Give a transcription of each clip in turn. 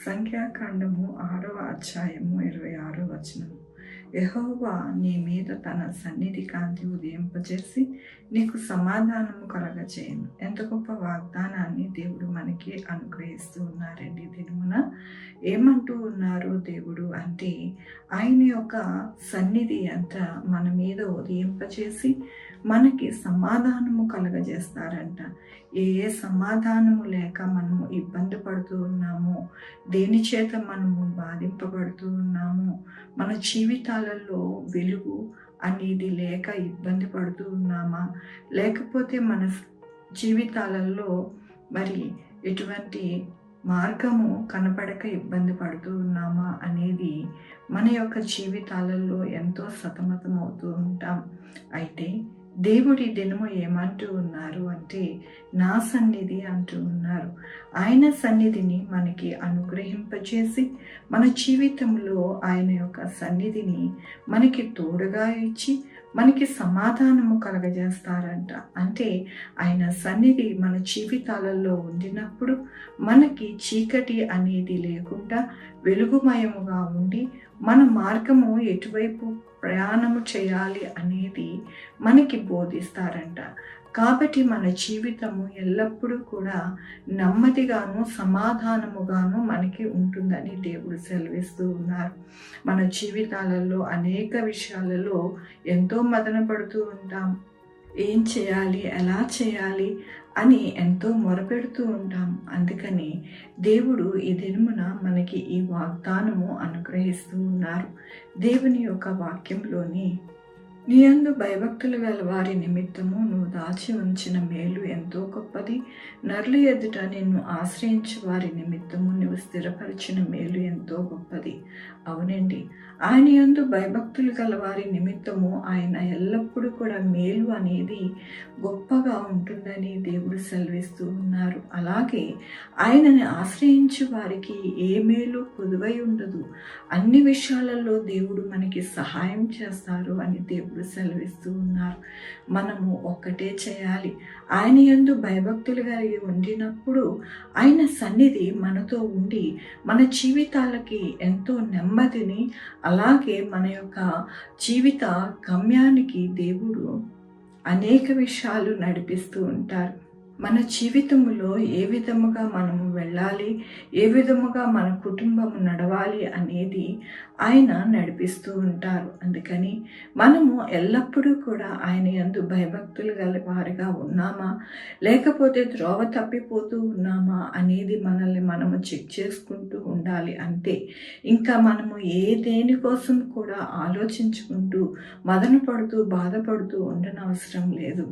సంఖ్యాకాండము 6వ అధ్యాయము 26వ వచనము. యెహోవా నీ మీద తన సన్నిధి కాంతి ఉదయింపజేసి నీకు సమాధానము కలగజేయను. ఎంత గొప్ప వాగ్దానాన్ని దేవుడు మనకి అనుగ్రహిస్తూ ఉన్నారండి. దినమున ఏమంటూ ఉన్నారు దేవుడు అంటే, ఆయన యొక్క సన్నిధి అంత మన మీద ఉదయింపజేసి మనకి సమాధానము కలగజేస్తారంట. ఏ సమాధానము లేక మనము ఇబ్బంది పడుతూ ఉన్నామో, దేని చేత మనము బాధింపబడుతూ ఉన్నామో, మన జీవితాలలో వెలుగు అనేది లేక ఇబ్బంది పడుతూ ఉన్నామా, లేకపోతే మన జీవితాలలో మరి ఎటువంటి మార్గము కనపడక ఇబ్బంది పడుతూ ఉన్నామా అనేది మన యొక్క జీవితాలలో ఎంతో సతమతం అవుతూ ఉంటాం. అయితే దేవుడి దినము ఏమంటూ ఉన్నారు అంటే, నా సన్నిధి అంటూ ఉన్నారు. ఆయన సన్నిధిని మనకి అనుగ్రహింపచేసి మన జీవితంలో ఆయన యొక్క సన్నిధిని మనకి తోడుగా ఇచ్చి మనకి సమాధానము కలగజేస్తారంట. అంటే ఆయన సన్నిధి మన జీవితాలలో ఉండినప్పుడు మనకి చీకటి అనేది లేకుండా వెలుగుమయముగా ఉండి మన మార్గము ఎటువైపు ప్రయాణము చేయాలి అనేది మనకి బోధిస్తారంట. కాబట్టి మన జీవితము ఎల్లప్పుడూ కూడా నెమ్మదిగాను సమాధానముగాను మనకి ఉంటుందని దేవుడు సెలవిస్తూ ఉన్నారు. మన జీవితాలలో అనేక విషయాలలో ఎంతో మదన పడుతూ ఉంటాం. ఏం చేయాలి, ఎలా చేయాలి అని ఎంతో మొరపెడుతూ ఉంటాం. అందుకని దేవుడు ఈ దినమున మనకి ఈ వాగ్దానము అనుగ్రహిస్తూ ఉన్నారు. దేవుని యొక్క వాక్యంలోని, నీ యందు భయభక్తులు గల వారి నిమిత్తము నువ్వు దాచి ఉంచిన మేలు ఎంతో గొప్పది. నరుల ఎదుట నిన్ను ఆశ్రయించు వారి నిమిత్తము నువ్వు స్థిరపరిచిన మేలు ఎంతో గొప్పది. అవునండి, ఆయన యందు భయభక్తులు గల వారి నిమిత్తము ఆయన ఎల్లప్పుడూ కూడా మేలు అనేది గొప్పగా ఉంటుందని దేవుడు సెలవిస్తూ ఉన్నారు. అలాగే ఆయనని ఆశ్రయించు వారికి ఏ మేలు కొదువై ఉండదు. అన్ని విషయాలలో దేవుడు మనకి సహాయం చేస్తారు అని దేవుడు సెలవిస్తూ ఉన్నారు. మనము ఒక్కటే చేయాలి, ఆయన యందు భయభక్తులు కలిగి ఉండినప్పుడు ఆయన సన్నిధి మనతో ఉండి మన జీవితాలకి ఎంతో నెమ్మదిని, అలాగే మన యొక్క జీవిత గమ్యానికి దేవుడు అనేక విషయాలు నడిపిస్తూ ఉంటారు. మన జీవితంలో ఏ విధముగా మనము వెళ్ళాలి, ఏ విధముగా మన కుటుంబం నడవాలి అనేది ఆయన నడిపిస్తూ ఉంటారు. అందుకని మనము ఎల్లప్పుడూ కూడా ఆయన యందు భయభక్తులు గల వారిగా ఉన్నామా, లేకపోతే త్రోవ తప్పిపోతూ ఉన్నామా అనేది మనల్ని మనము చెక్ చేసుకుంటూ ఉండాలి. అంతే. ఇంకా మనము దేనికోసం కూడా ఆలోచించుకుంటూ మదన పడుతూ బాధపడుతూ ఉండనవసరం లేదు.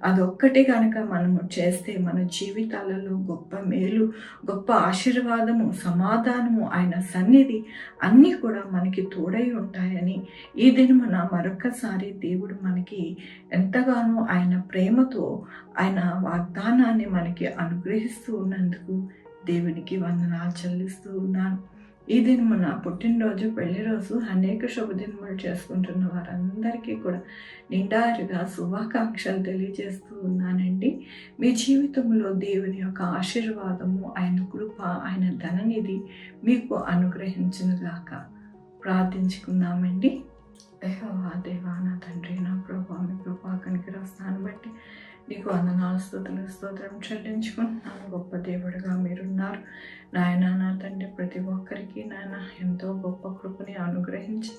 అదొక్కటి కనుక మనము చేస్తే మన జీవితాలలో గొప్ప మేలు, గొప్ప ఆశీర్వాదము, సమాధానము, ఆయన సన్నిధి అన్నీ కూడా మనకి తోడై ఉంటాయని ఈ దినమున మరొక్కసారి దేవుడు మనకి ఎంతగానో ఆయన ప్రేమతో ఆయన వాగ్దానాన్ని మనకి అనుగ్రహిస్తూ ఉన్నందుకు దేవునికి వందనాలు చెల్లిస్తూ ఉన్నాను. ఈ దినమున పుట్టినరోజు, పెళ్లి రోజు, అనేక శుభదినములు చేసుకుంటున్న వారందరికీ కూడా నిండారుగా శుభాకాంక్షలు తెలియజేస్తూ ఉన్నానండి. మీ జీవితంలో దేవుని యొక్క ఆశీర్వాదము, ఆయన కృప, ఆయన ధననిధి మీకు అనుగ్రహించునుగాక. ప్రార్థించుకుందామండి. యెహోవా దేవా, నా తండ్రి, నా ప్రభా, మీ కృపా కనికరస్తాను బట్టి నీకు వందనాలు, స్తోత్రం చెల్లించుకుంటున్నాను. గొప్ప దేవుడిగా మీరున్నారు నాయన. నా తండ్రి, ప్రతి ఒక్కరికి నాయన ఎంతో గొప్ప కృపని అనుగ్రహించి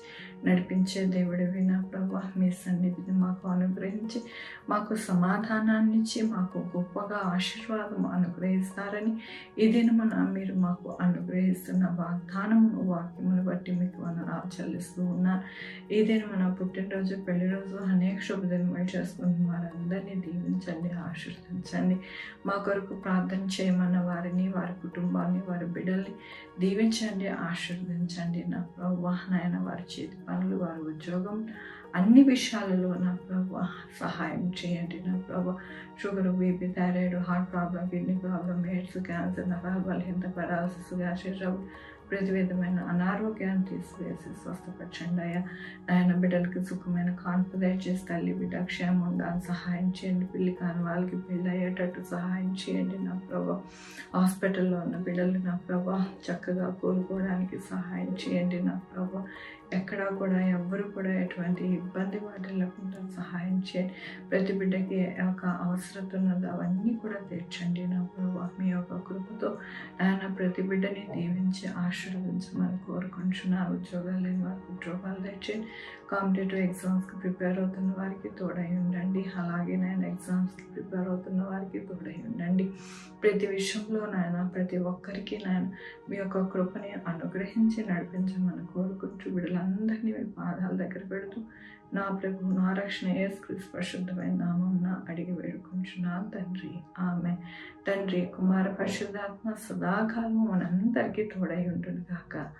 నడిపించే దేవుడివి నా ప్రభా. మీ సన్నిధిని మాకు అనుగ్రహించి మాకు సమాధానాన్ని ఇచ్చి మాకు గొప్పగా ఆశీర్వాదం అనుగ్రహిస్తారని ఈ దినమున మీరు మాకు అనుగ్రహిస్తున్న వాగ్దానము, వాక్యమును బట్టి మీకు వందనాలు చెల్లిస్తూ ఉన్నారు. ఈ దినమున పుట్టినరోజు, పెళ్లి రోజు, అనేక శుభదినములు చేసుకుంటున్న వారందరినీ దీవించండి, ఆశీర్వదించండి. మా కొరకు ప్రార్థన చేయమన్న వారిని, వారి కుటుంబాన్ని, వారి బిడ్డల్ని దీవించండి, ఆశీర్వదించండి నా ప్రభువా. నాయన వారి చేతి పనులు, వారి ఉద్యోగం, అన్ని విషయాలలో నా ప్రభువా సహాయం చేయండి నా ప్రభువా. Sugar, BP, thyroid, heart problem, kidney problem, AIDS, cancer, నరాల బలహీనత, పెరాలసిస్, గ్యాస్ట్రిక్ ట్రబుల్, ప్రతి విధమైన అనారోగ్యాన్ని తీసివేసి స్వస్థపరచండి అయ్యా. ఆయన బిడ్డలకి సుఖమైన కాన్పు దయచేసి తల్లి బిడ్డ క్షేమం ఉండాలని సహాయం చేయండి. పెళ్లి కాని వాళ్ళకి పెళ్ళి అయ్యేటట్టు సహాయం చేయండి నా ప్రభా. హాస్పిటల్లో ఉన్న బిడ్డలు నా ప్రభా చక్కగా కోలుకోవడానికి సహాయం చేయండి నా ప్రభా. ఎక్కడా కూడా ఎవ్వరు కూడా ఎటువంటి ఇబ్బంది వాటిల్లకుండా సహాయం చేయండి. ప్రతి బిడ్డకి ఒక అవసరత ఉన్నది అవన్నీ కూడా తీర్చండి నా ప్రభా. మీ యొక్క కృపతో ఆయన ప్రతి బిడ్డని దీవించి ఆశీర్వదించమని కోరుకుంటున్నాను. ఉద్యోగాలు లేని వారికి ఉద్యోగాలు తెచ్చేయండి. కాంపిటేటివ్ ఎగ్జామ్స్కి ప్రిపేర్ అవుతున్న వారికి తోడై ఉండండి. అలాగే నేను ఎగ్జామ్స్కి ప్రిపేర్ అవుతున్న వారికి తోడై ఉండండి. ప్రతి విషయంలో నాయన ప్రతి ఒక్కరికి నేను మీ యొక్క కృపని అనుగ్రహించి నడిపించమని కోరుకుంటూ బిడ్డలందరినీ మీ పాదాల దగ్గర పెడుతూ నా ప్రభు నా రక్షణ యేసుక్రీస్తు పరిశుద్ధమైన నామమున అడిగి వేడుకుంటున్నాను తండ్రి. ఆమేన్. తండ్రి కుమార పరిశుద్ధాత్మ సదాకాలము మనందరికీ తోడై ఉంటుంది గాక.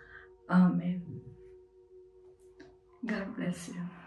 ఆమేన్. God bless you.